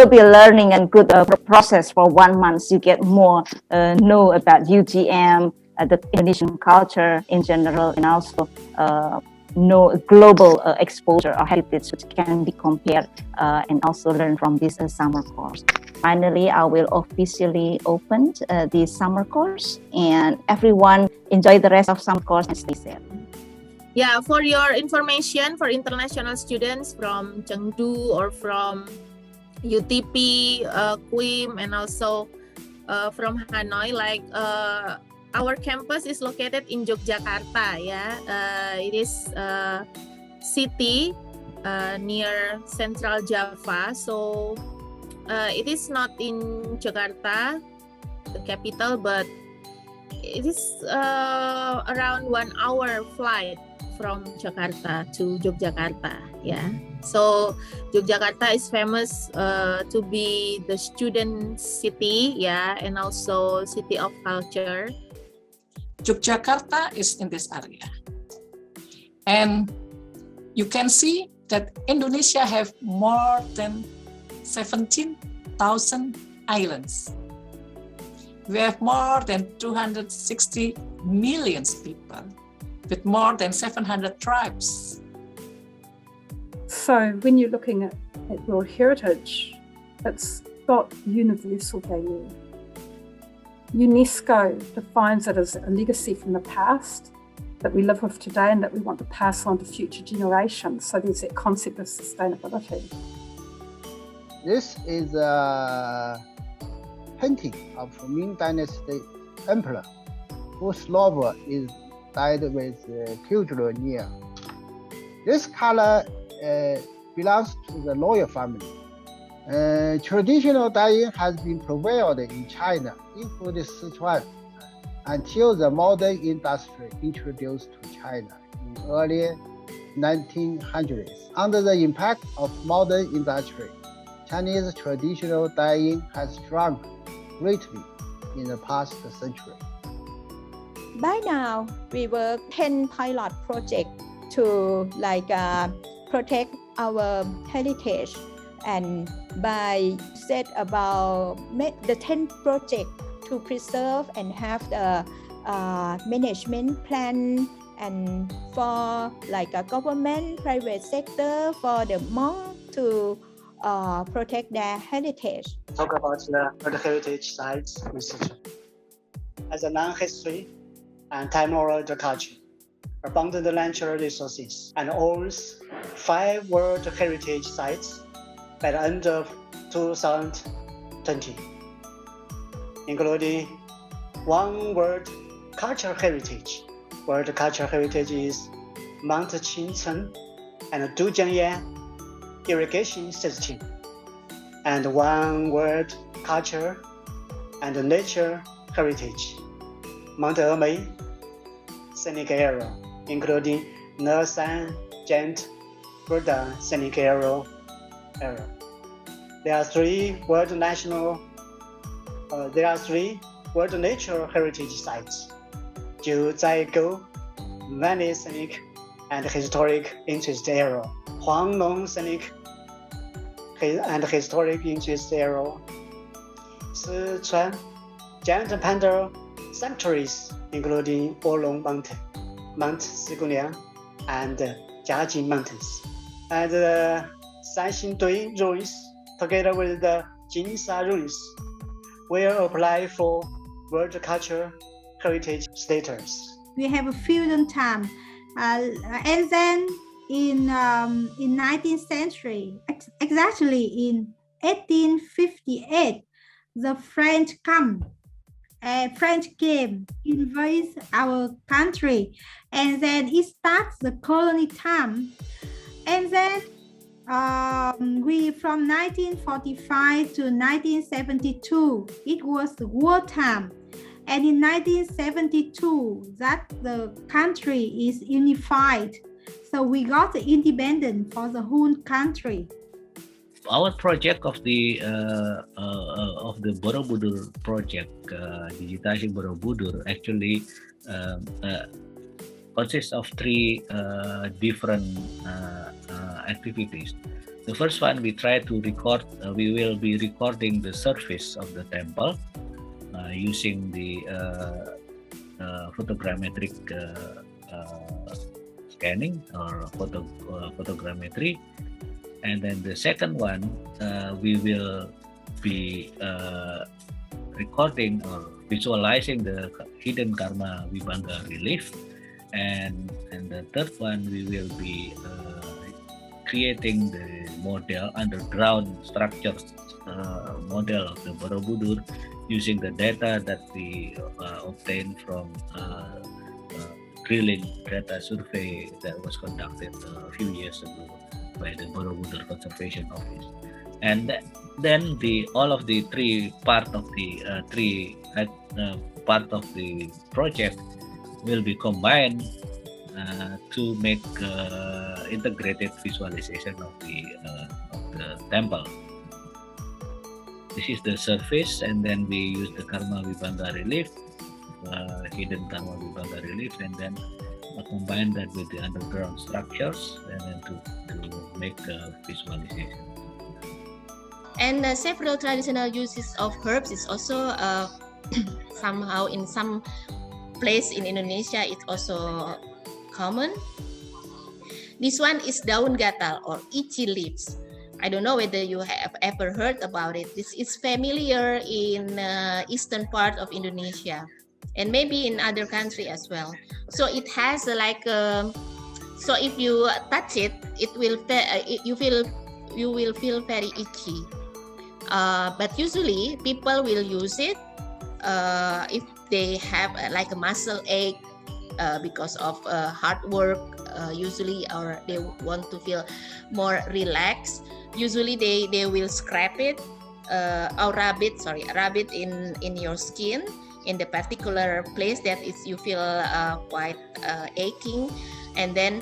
will be learning and good process for 1 month. You get more know about UGM, the Indonesian culture in general, and also know global exposure or heritage, which can be compared and also learn from this summer course. Finally, I will officially open the summer course, and everyone enjoy the rest of summer course and stay safe. Yeah, for your information, for international students from Chengdu or from UTP, QUIM, and also from Hanoi, like our campus is located in Yogyakarta. Yeah, it is city near Central Java. So it is not in Jakarta, the capital, but it is around 1 hour flight from Jakarta to Yogyakarta. Yeah, so Yogyakarta is famous to be the student city, yeah, and also city of culture. Yogyakarta is in this area, and you can see that Indonesia have more than 17,000 islands. We have more than 260 million people with more than 700 tribes. So when you're looking at your heritage, it's got universal value. UNESCO defines it as a legacy from the past that we live with today and that we want to pass on to future generations. So there's that concept of sustainability. This is a painting of Ming Dynasty emperor whose lover is dyed with cultural near. This color belongs to the royal family. Traditional dyeing has been prevailed in China, including Sichuan, until the modern industry introduced to China in early 1900s. Under the impact of modern industry, Chinese traditional dyeing has shrunk greatly in the past century. By now, we work 10 pilot projects to protect our heritage, and by set about the 10 projects to preserve and have the management plan, and for a government, private sector, for the monk to protect their heritage. Talk about the World Heritage Sites research. As a non-history and time-oral culture, abundant natural resources, and owns 5 World Heritage Sites by the end of 2020, including 1 World Cultural Heritage. World Cultural Heritage is Mount Qingcheng and Dujiangyan irrigation system, and 1 World Culture and Nature Heritage, Mount Emei scenic area, including Nesan, Gent, Rodan scenic area. There are 3 World Nature Heritage Sites: Jiuzaigo, Valley Scenic and Historic Interest Area, Huanglong Scenic and Historic Interest Area, Sichuan Giant Panda Sanctuaries, including Wolong Mountain, Mount Siguliang, and Jiajing Mountains, and the Sanxingdui ruins, together with the Jinsha ruins, will apply for World Cultural Heritage status. We have a fusion time, and then in 19th century, exactly in 1858, the French came invade our country, and then it starts the colony time, and then we from 1945 to 1972 it was the war time, and in 1972 that the country is unified, so we got the independence for the whole country. Our project of the Borobudur project, digitizing Borobudur, actually consists of 3 different activities. The first one, we try to record, we will be recording the surface of the temple using the photogrammetric scanning or photogrammetry. And then the second one, we will be recording or visualizing the hidden karma vibhanga relief. And the third one, we will be creating the model, underground structure model of the Borobudur using the data that we obtained from drilling data survey that was conducted a few years ago by the Borobudur Conservation Office. And then all of the three part of the project will be combined to make integrated visualization of the temple. This is the surface, and then we use the karma vibhanga relief, hidden karma vibhanga relief, and then combine that with the underground structures, and then to make a visualization. And several traditional uses of herbs is also somehow in some place in Indonesia it's also common. This one is daun gatal or itchy leaves. I don't know whether you have ever heard about it. This is familiar in eastern part of Indonesia and maybe in other country as well. So it has so if you touch it, you will feel very itchy. But usually people will use it if they have like a muscle ache because of hard work usually, or they want to feel more relaxed. Usually they will scrape it or rub it in your skin in the particular place that is you feel quite aching, and then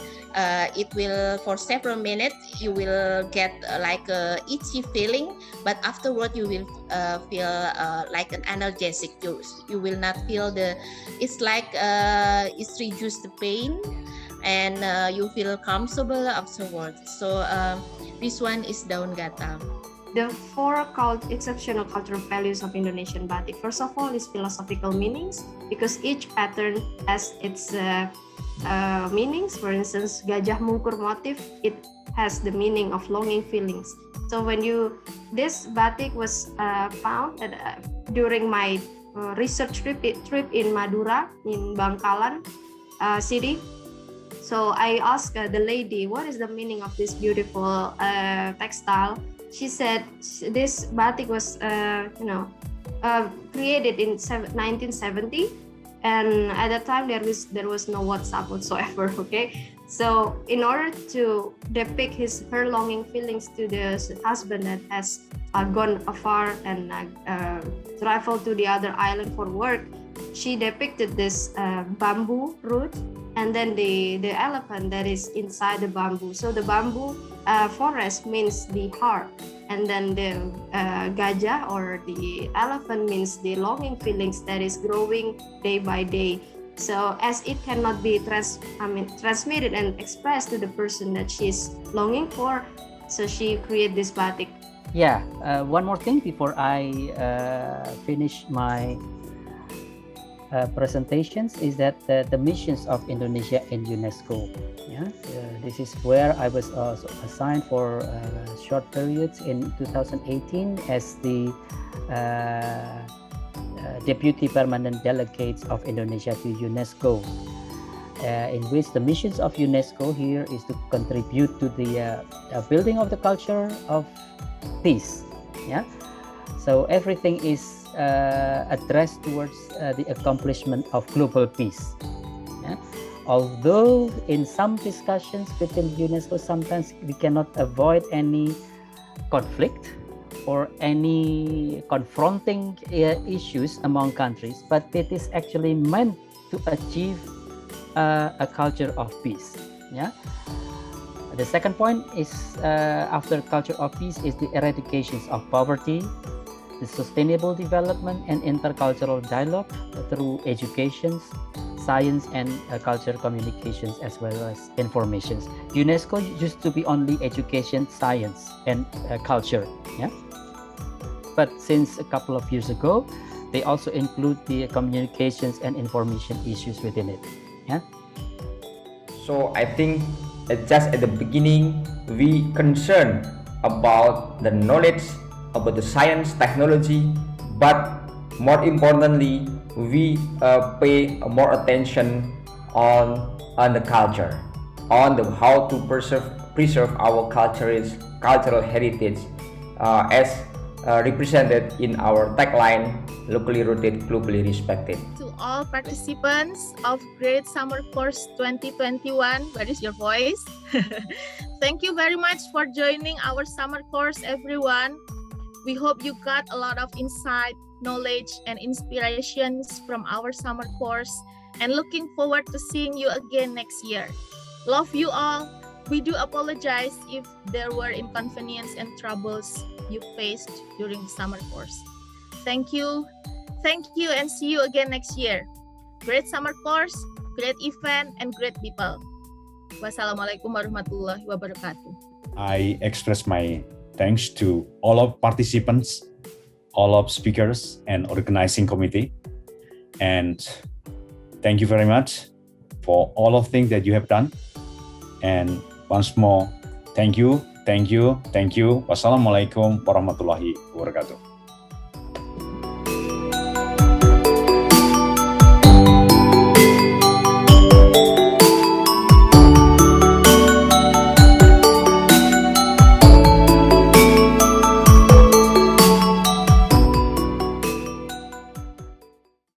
it will for several minutes you will get like a itchy feeling, but afterward you will feel like an analgesic. You will not feel it's reduce the pain, and you feel comfortable afterwards. So this one is daun gatal. The four exceptional cultural values of Indonesian batik. First of all is philosophical meanings, because each pattern has its meanings. For instance, gajah mungkur motif, it has the meaning of longing feelings. So this batik was found during my research trip in Madura, in Bangkalan city. So I asked the lady, what is the meaning of this beautiful textile? She said this batik was created in 1970, and at that time there was no WhatsApp whatsoever. Okay, so in order to depict her longing feelings to the husband that has gone afar and traveled to the other island for work, she depicted this bamboo root, and then the elephant that is inside the bamboo. So the bamboo forest means the heart, and then the gajah or the elephant means the longing feelings that is growing day by day. So as it cannot be transmitted and expressed to the person that she's longing for, so she created this batik. Yeah, one more thing before I finish my presentations is that the missions of Indonesia in UNESCO. Yeah, this is where I was assigned for short periods in 2018 as the Deputy Permanent Delegates of Indonesia to UNESCO, in which the missions of UNESCO here is to contribute to the building of the culture of peace. Yeah, so everything is addressed towards the accomplishment of global peace. Yeah? Although in some discussions within UNESCO, sometimes we cannot avoid any conflict or any confronting issues among countries, but it is actually meant to achieve a culture of peace. Yeah. The second point is after culture of peace is the eradications of poverty, the sustainable development and intercultural dialogue through education, science and culture communications as well as informations. UNESCO used to be only education, science, and culture. Yeah. But since a couple of years ago, they also include the communications and information issues within it. Yeah. So I think just at the beginning, we concern about the knowledge about the science, technology, but more importantly, we pay more attention on the culture, on the how to preserve our cultural heritage as represented in our tagline, locally rooted, globally respected. To all participants of Great Summer Course 2021, where is your voice? Thank you very much for joining our summer course, everyone. We hope you got a lot of insight, knowledge, and inspirations from our summer course, and looking forward to seeing you again next year. Love you all. We do apologize if there were inconvenience and troubles you faced during the summer course. Thank you, and see you again next year. Great summer course, great event, and great people. Wassalamualaikum warahmatullahi wabarakatuh. I express my thanks to all of participants, all of speakers and organizing committee. And thank you very much for all of things that you have done. And once more, thank you. Wassalamualaikum warahmatullahi wabarakatuh.